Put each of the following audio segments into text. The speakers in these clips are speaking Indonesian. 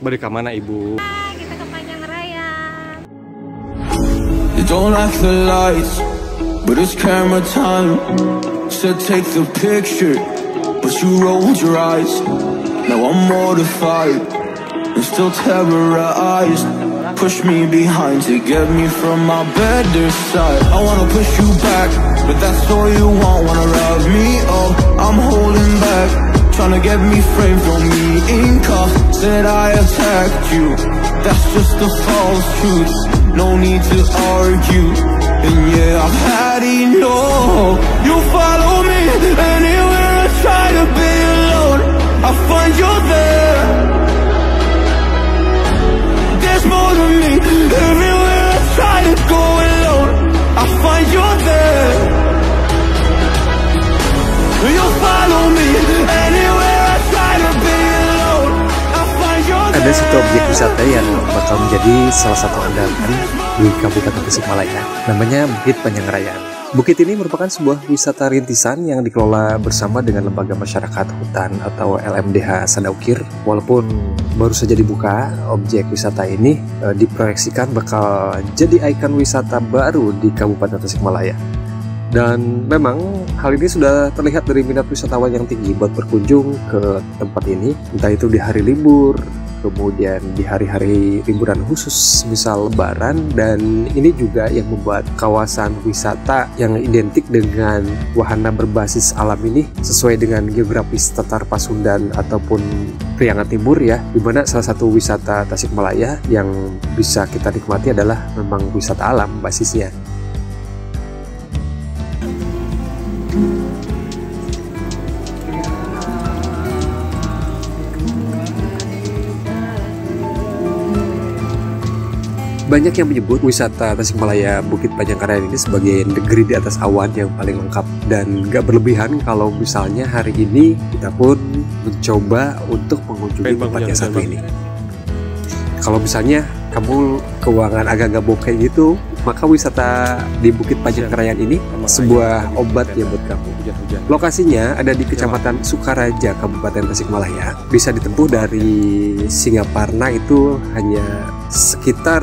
Balik ke mana Ibu? Kita ke Panjang Raya. You don't like the lights, but it's camera time. Said take the picture, but you rolled your eyes. Now I'm mortified and still terrorized. Push me behind to get me from my better side. I wanna push you back, but that's all you want. Wanna rub me up, I'm holding back. Trying to get me framed for me in cuffs. Said I attacked you, that's just a false truth. No need to argue, and yeah, I've had enough. You follow me anywhere I try to be alone, I find you there. There's more to me, everywhere I try to go alone, I find you there. You follow me anywhere I try to be alone, I find you there. Ada satu objek wisata yang bakal menjadi salah satu andalan di Kabupaten Tasikmalaya, namanya Bukit Panjang Raya. Bukit ini merupakan sebuah wisata rintisan yang dikelola bersama dengan Lembaga Masyarakat Hutan atau LMDH Sadaukir. Walaupun baru saja dibuka, objek wisata ini diproyeksikan bakal jadi ikon wisata baru di Kabupaten Tasikmalaya. Dan memang hal ini sudah terlihat dari minat wisatawan yang tinggi buat berkunjung ke tempat ini, entah itu di hari libur, kemudian di hari-hari liburan khusus misal Lebaran. Dan ini juga yang membuat kawasan wisata yang identik dengan wahana berbasis alam ini sesuai dengan geografis Tetar Pasundan ataupun Priangan Timur ya, dimana salah satu wisata Tasikmalaya yang bisa kita nikmati adalah memang wisata alam basisnya. Banyak yang menyebut wisata Tasikmalaya Bukit Panjang Raya ini sebagai negeri di atas awan yang paling lengkap, dan gak berlebihan kalau misalnya hari ini kita pun mencoba untuk mengunjungi tempat yang satu ini. Kalau misalnya kamu keuangan agak-agak bokeh gitu, maka wisata di Bukit Panjang Raya ini sebuah obat ya buat kamu. Lokasinya ada di Kecamatan Sukaraja, Kabupaten Tasikmalaya. Bisa ditempuh dari Singaparna itu hanya sekitar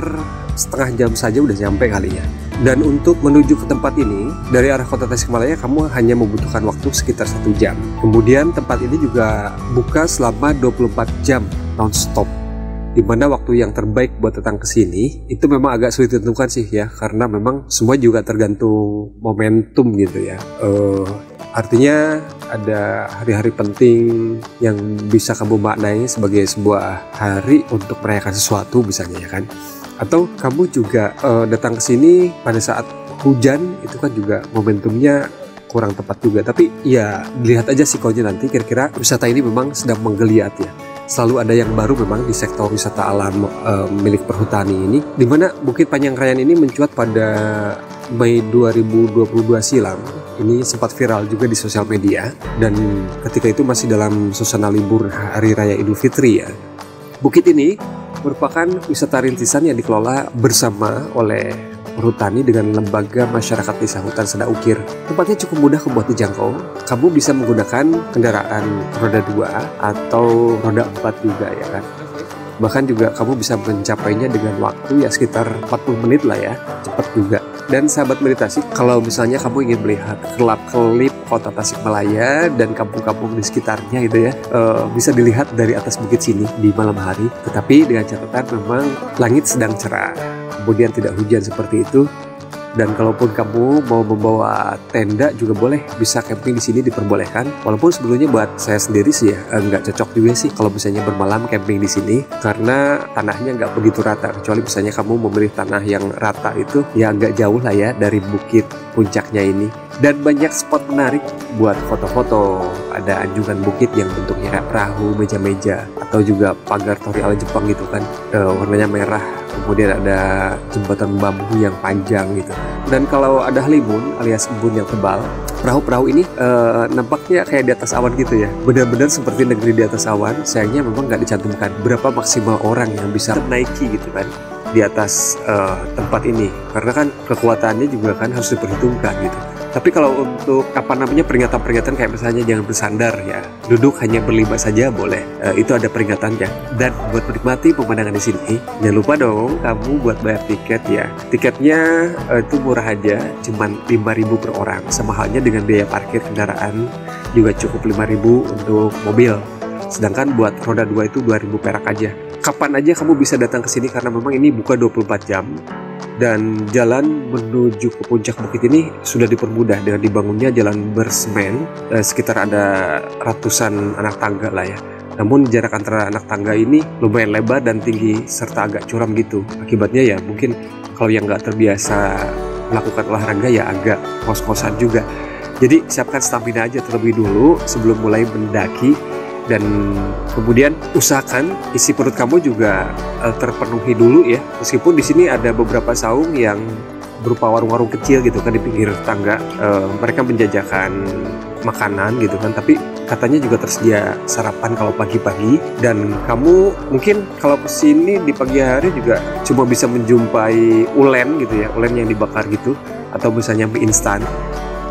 setengah jam saja udah nyampe kali ya. Dan untuk menuju ke tempat ini dari arah kota Tasikmalaya kamu hanya membutuhkan waktu sekitar 1 jam. Kemudian tempat ini juga buka selama 24 jam non-stop, dimana waktu yang terbaik buat datang ke sini itu memang agak sulit ditentukan sih ya, karena memang semua juga tergantung momentum gitu ya. Artinya ada hari-hari penting yang bisa kamu maknai sebagai sebuah hari untuk merayakan sesuatu misalnya ya kan. Atau kamu juga datang ke sini pada saat hujan, itu kan juga momentumnya kurang tepat juga. Tapi ya dilihat aja sikonya nanti, kira-kira wisata ini memang sedang menggeliat ya. Selalu ada yang baru memang di sektor wisata alam milik perhutani ini, dimana Bukit Panjang Raya ini mencuat pada Mei 2022 silam. Ini sempat viral juga di sosial media, dan ketika itu masih dalam suasana libur Hari Raya Idul Fitri ya. Bukit ini merupakan wisata rintisan yang dikelola bersama oleh perhutani dengan Lembaga Masyarakat Desa Hutan Sadaukir. Tempatnya cukup mudah buat dijangkau. Kamu bisa menggunakan kendaraan roda 2 atau roda 4 juga ya kan. Bahkan juga kamu bisa mencapainya dengan waktu ya sekitar 40 menit lah ya, cepat juga. Dan sahabat meditasi, kalau misalnya kamu ingin melihat kelap-kelip kota Tasikmalaya dan kampung-kampung di sekitarnya gitu ya, bisa dilihat dari atas bukit sini di malam hari. Tetapi dengan catatan memang langit sedang cerah, kemudian tidak hujan seperti itu. Dan kalaupun kamu mau membawa tenda juga boleh, bisa camping di sini diperbolehkan. Walaupun sebelumnya buat saya sendiri sih ya nggak cocok juga sih kalau misalnya bermalam camping di sini, karena tanahnya nggak begitu rata. Kecuali misalnya kamu memilih tanah yang rata itu ya agak jauh lah ya dari bukit puncaknya ini. Dan banyak spot menarik buat foto-foto. Ada anjungan bukit yang bentuknya kayak perahu, meja-meja, atau juga pagar tori ala Jepang gitu kan, warnanya merah. Kemudian ada jembatan bambu yang panjang gitu. Dan kalau ada halimun alias embun yang tebal, perahu-perahu ini nampaknya kayak di atas awan gitu ya. Benar-benar seperti negeri di atas awan. Sayangnya memang nggak dicantumkan berapa maksimal orang yang bisa naiki gitu kan di atas tempat ini. Karena kan kekuatannya juga kan harus diperhitungkan gitu. Tapi kalau untuk peringatan-peringatan kayak misalnya jangan bersandar ya, duduk hanya berlima saja boleh. Itu ada peringatannya. Dan buat menikmati pemandangan di sini, jangan lupa dong kamu buat bayar tiket ya. Tiketnya itu murah aja, cuman 5.000 per orang. Sama halnya dengan biaya parkir kendaraan juga cukup 5.000 untuk mobil. Sedangkan buat roda 2 itu 2.000 perak aja. Kapan aja kamu bisa datang ke sini karena memang ini buka 24 jam. Dan jalan menuju ke puncak bukit ini sudah dipermudah dengan dibangunnya jalan bersemen, sekitar ada ratusan anak tangga lah ya. Namun jarak antara anak tangga ini lumayan lebar dan tinggi serta agak curam gitu. Akibatnya ya mungkin kalau yang nggak terbiasa melakukan olahraga ya agak kos-kosan juga. Jadi siapkan stamina aja terlebih dulu sebelum mulai mendaki. Dan kemudian usahakan isi perut kamu juga terpenuhi dulu ya. Meskipun di sini ada beberapa saung yang berupa warung-warung kecil gitu kan di pinggir tangga. Mereka menjajakan makanan gitu kan. Tapi katanya juga tersedia sarapan kalau pagi-pagi. Dan kamu mungkin kalau kesini di pagi hari juga cuma bisa menjumpai ulen gitu ya. Ulen yang dibakar gitu. Atau misalnya mie instan.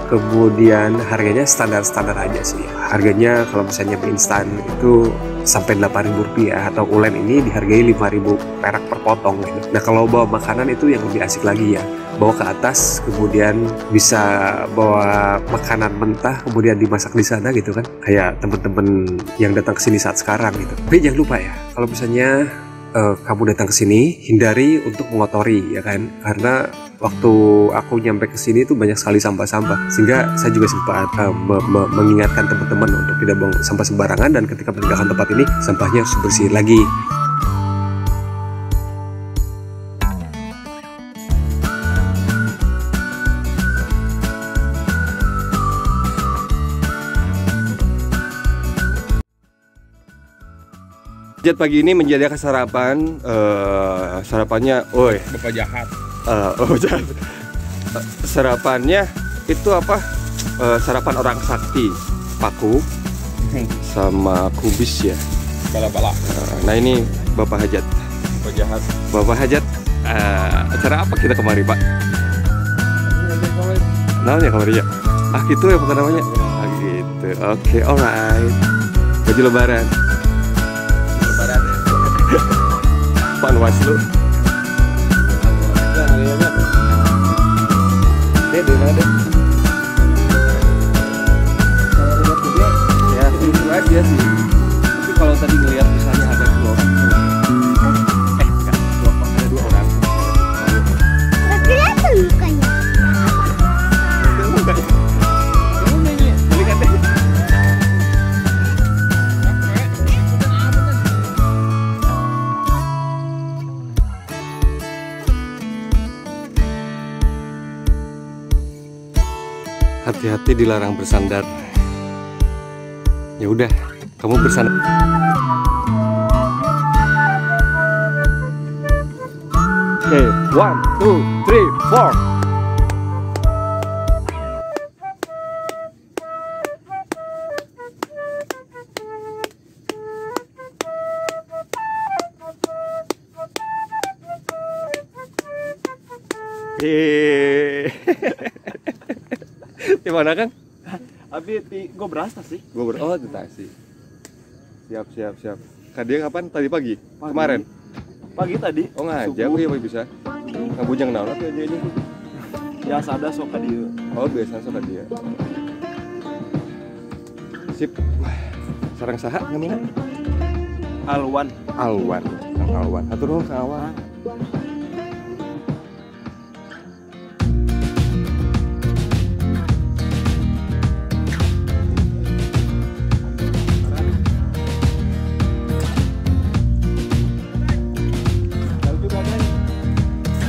Kemudian harganya standar-standar aja sih. Harganya kalau misalnya mie instan itu sampai Rp8.000 atau ulen ini dihargai 5.000 perak per potong gitu. Nah kalau bawa makanan itu yang lebih asik lagi ya. Bawa ke atas, kemudian bisa bawa makanan mentah, kemudian dimasak di sana gitu kan. Kayak temen-temen yang datang ke sini saat sekarang gitu. Tapi jangan lupa ya, kalau misalnya kamu datang ke sini, hindari untuk mengotori ya kan. Karena waktu aku nyampe ke sini itu banyak sekali sampah-sampah, sehingga saya juga sempat mengingatkan teman-teman untuk tidak buang sampah sembarangan, dan ketika meninggalkan tempat ini sampahnya harus bersih lagi. Hajat pagi ini menjadikan sarapan, sarapannya, Bapak jahat. Jahat. Sarapannya itu apa? Sarapan orang sakti, paku sama kubis ya. Bala-bala. Nah ini Bapak Hajat. Bapak jahat. Bapak Hajat, acara apa kita kemari Pak? Namanya kemari ya? Gitu ya bukan namanya? Gitu. Oke, alright. Baju lebaran. Panwas lu. Dia di mana deh? Kalau lihat dia, ya itu aja sih. Tapi kalau tadi ngelihat misalnya ada 2 orang, enggak, 2 orang, ada 2 orang. Nggak kelihatan mukanya. Enggak. Kamu nanya, balikan deh. Hati-hati dilarang bersandar. Ya udah, kamu bersandar. Oke, 1, 2, 3, 4. Di mana Kang? Abi gue berasa sih. Oh di taksi. Siap. Kadia kapan? Tadi pagi? Kemarin? Pagi tadi. Oh ngajak, iya bisa. Ngabujang naon apa aja ini? Biasa ada soka dia. Oh biasa sok dia. Sip. Sarang saha namanya? Alwan. Kang Alwan. Atur nuhun Kang Alwan.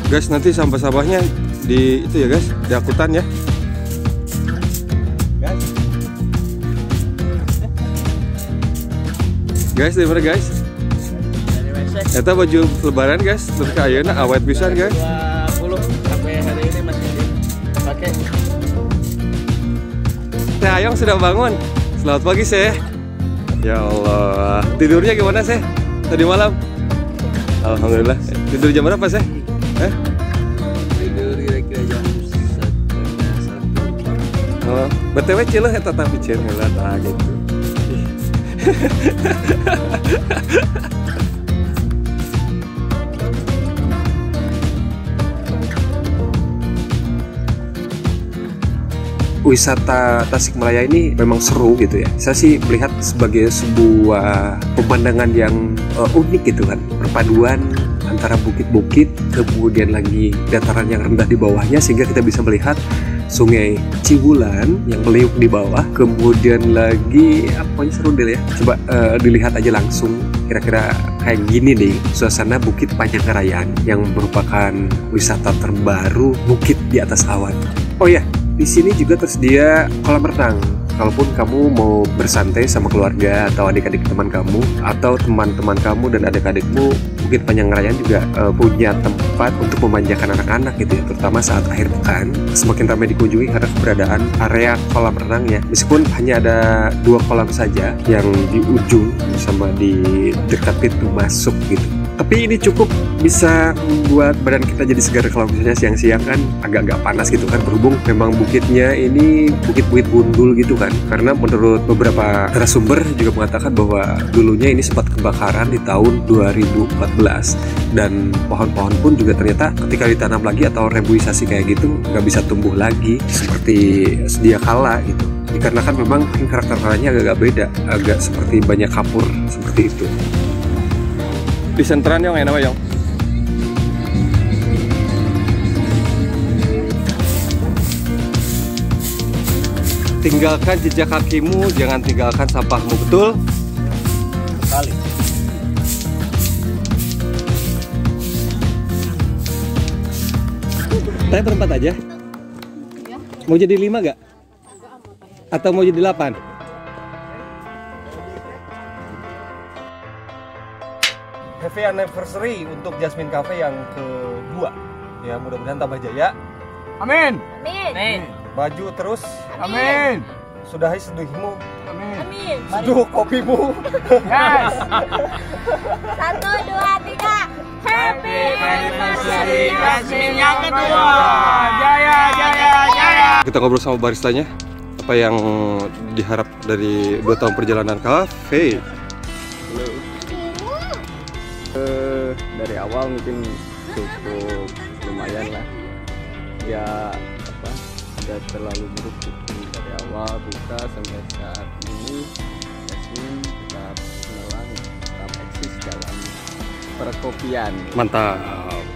Guys, nanti sampah-sampahnya di itu ya guys, di akutan ya. Guys, di mana guys? Eta baju lebaran guys, terus ke ayeuna awet pisan guys. 20 sampai hari ini masih dipakai. Teh Ayong sudah bangun. Selamat pagi Seh. Ya Allah, tidurnya gimana Seh? Tadi malam? Alhamdulillah. Tidur jam berapa Seh? Tidur kira-kira jam 1:30. BTW cileh eta tapi cieun heula tah gitu. Wisata Tasikmalaya ini memang seru gitu ya. Saya sih melihat sebagai sebuah pemandangan yang unik gitu kan. Perpaduan antara bukit-bukit, kemudian lagi dataran yang rendah di bawahnya, sehingga kita bisa melihat Sungai Cibulan yang meliuk di bawah. Kemudian lagi pokoknya seru deh ya. Coba dilihat aja langsung kira-kira kayak gini nih suasana Bukit Panjangarayan yang merupakan wisata terbaru bukit di atas awan. Oh ya, di sini juga tersedia kolam renang. Kalaupun kamu mau bersantai sama keluarga atau adik-adik teman kamu atau teman-teman kamu dan adik-adikmu, Bukit Panjangarayan juga punya tempat untuk memanjakan anak-anak gitu ya, terutama saat akhir pekan. Semakin ramai dikunjungi karena keberadaan area kolam renangnya. Meskipun hanya ada 2 kolam saja yang di ujung sama di dekat pintu masuk gitu. Tapi ini cukup bisa membuat badan kita jadi segar kalau misalnya siang-siang kan agak-agak panas gitu kan, berhubung memang bukitnya ini bukit-bukit gundul gitu kan. Karena menurut beberapa narasumber juga mengatakan bahwa dulunya ini sempat kebakaran di tahun 2014 dan pohon-pohon pun juga ternyata ketika ditanam lagi atau rebuisasi kayak gitu nggak bisa tumbuh lagi seperti sedia kala gitu. Dikarenakan memang karakter-karakternya agak beda, agak seperti banyak kapur seperti itu. Di senteran Yong enak Yong. Tinggalkan jejak kakimu, jangan tinggalkan sampahmu, betul? Kali. Saya berempat aja. Mau jadi 5 gak? Atau mau jadi 8? Happy anniversary untuk Jasmine Cafe yang kedua. Ya, mudah-mudahan tambah jaya. Amin. Amin. Maju terus. Amin. Sudahi seduhmu. Amin. Amin. Seduh kopimu. Yes. 1, 2, 3. Happy Anniversary Jasmine yang kedua. Jaya, jaya, jaya. Kita ngobrol sama baristanya. Apa yang diharap dari 2 tahun perjalanan kafe? Dari awal mungkin cukup lumayan lah. Ya apa? Tidak terlalu buruk gitu. Dari awal buka sampai saat ini Jasmine tetap menelan, tetap eksis dalam perkopian. Mantap.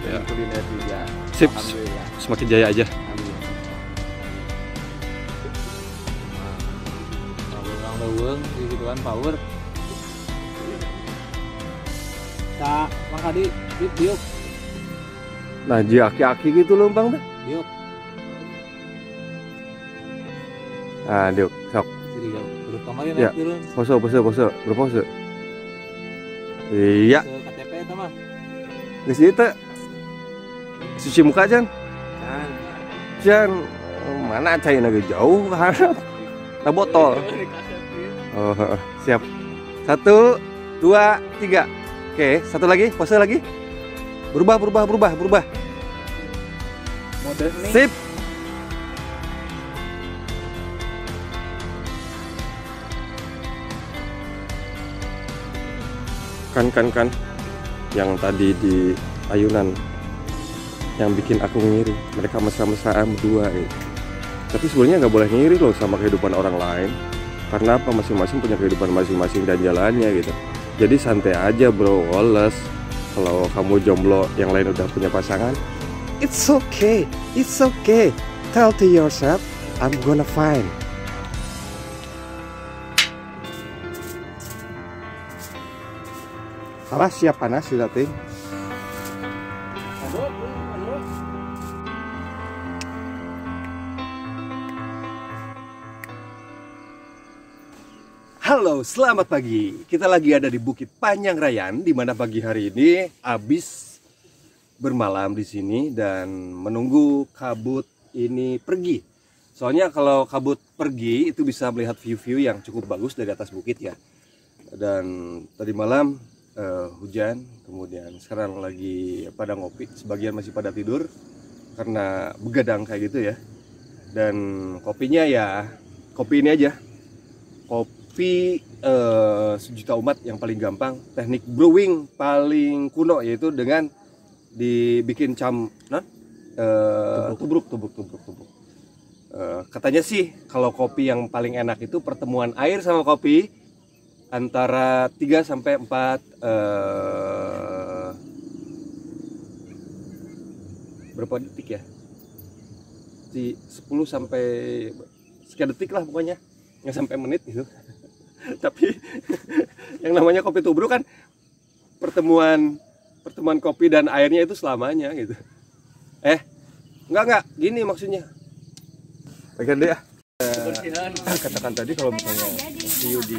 Dan Ya. kuliner juga. Sip. Alhamdulillah. Semakin jaya aja. Amin. Orang leuweung gitu kan power. Tak mangka di diuk. Nah, aki-aki gitu loh bang dah. Diuk. Nah, diuk, sok. Jadi ya turun kamari Ya. naik turun. Pose, berpose. Iya, Ke KTP eta mah. geus ieu teh. Cuci muka Jan. Jan, mana cairna ge jauh harap. Nah, botol. Oh, siap. 1, 2, 3. Oke, satu lagi, pose lagi. Berubah. Mode nih. Sip. Kan yang tadi di ayunan yang bikin aku ngiri, mereka mesra-mesraan berdua tapi sebenarnya nggak boleh ngiri loh sama kehidupan orang lain, karena apa, masing-masing punya kehidupan masing-masing dan jalannya gitu. Jadi santai aja bro, Wallace. Kalau kamu jomblo, yang lain udah punya pasangan, it's okay. Tell to yourself, I'm gonna find. Salah, siap panas sudah ting. Halo, selamat pagi. Kita lagi ada di Bukit Panjangarayan, di mana pagi hari ini habis bermalam di sini dan menunggu kabut ini pergi. Soalnya kalau kabut pergi itu bisa melihat view-view yang cukup bagus dari atas bukit ya. Dan tadi malam hujan, kemudian sekarang lagi pada ngopi, sebagian masih pada tidur karena begadang kayak gitu ya. Dan kopinya ya kopi ini aja. Kopi sejuta umat yang paling gampang, teknik brewing paling kuno, yaitu dengan dibikin tubruk. Katanya sih kalau kopi yang paling enak itu pertemuan air sama kopi antara 3 sampai 4 berapa detik ya? 10 sampai sekian detik lah pokoknya, nggak sampai menit gitu. Tapi yang namanya kopi tubruk kan pertemuan kopi dan airnya itu selamanya gitu. Enggak gini maksudnya. Bagian deh ya. Katakan tadi kalau misalnya view di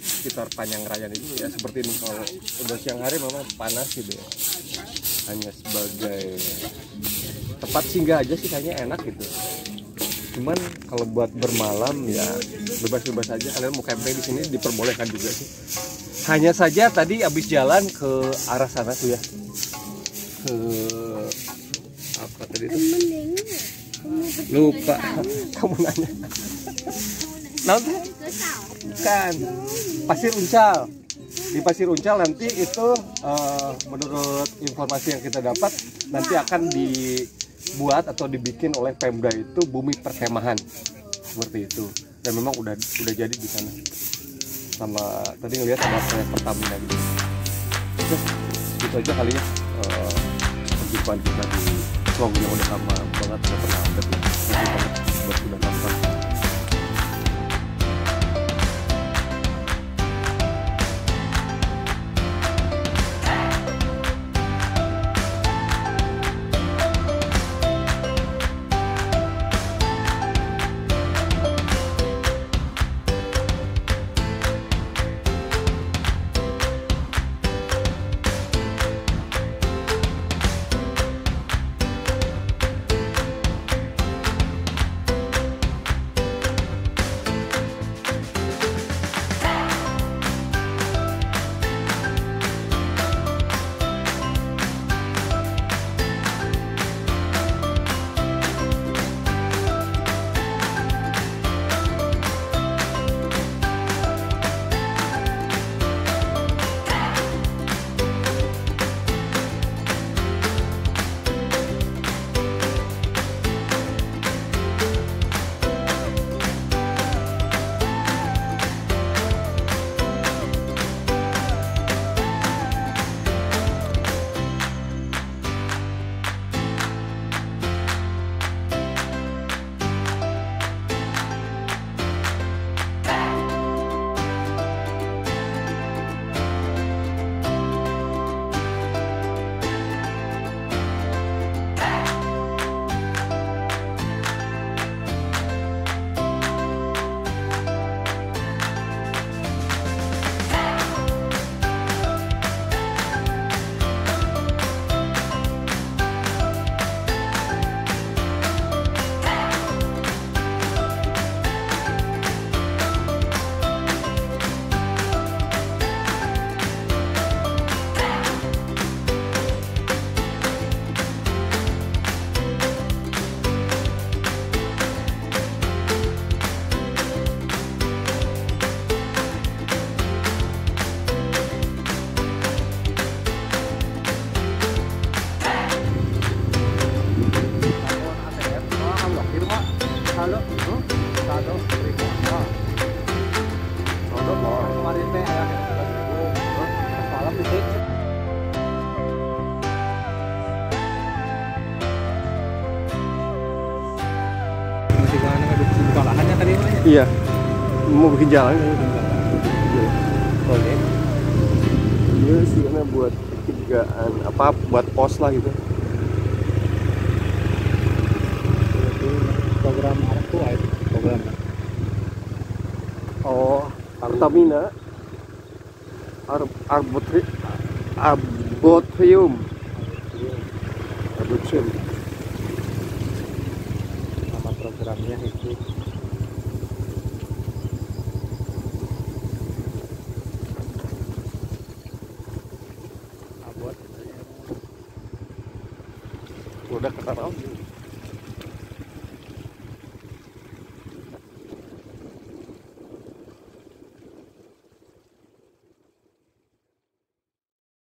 sekitar Panjang ini ya seperti ini. Kalau udah siang hari memang panas gitu ya. Hanya sebagai tempat singgah aja sih kayaknya enak gitu. Cuman kalau buat bermalam ya bebas-bebas aja, kalian mau camping di sini diperbolehkan juga sih. Hanya saja tadi habis jalan ke arah sana tuh ya, ke apa tadi itu? Lupa. Kamu nanya. Nanti kan Pasir Uncal. Di Pasir Uncal nanti itu menurut informasi yang kita dapat nanti akan dibuat atau dibikin oleh Pemda itu bumi perkemahan seperti itu, dan memang udah jadi di sana. Sama tadi ngelihat ada proyek Pertamina gitu. Oke, itu aja kali ya perjumpaan kita di vlog yang udah lama banget nggak pernah update ya. Terima kasih banget buat sudah nonton. Iya, mau bikin jalan. Oke. Iya sih, karena buat penjagaan apa, buat pos lah gitu. Program itu program. Oh, Pertamina. Arbotrium. Nama programnya itu. Udah kata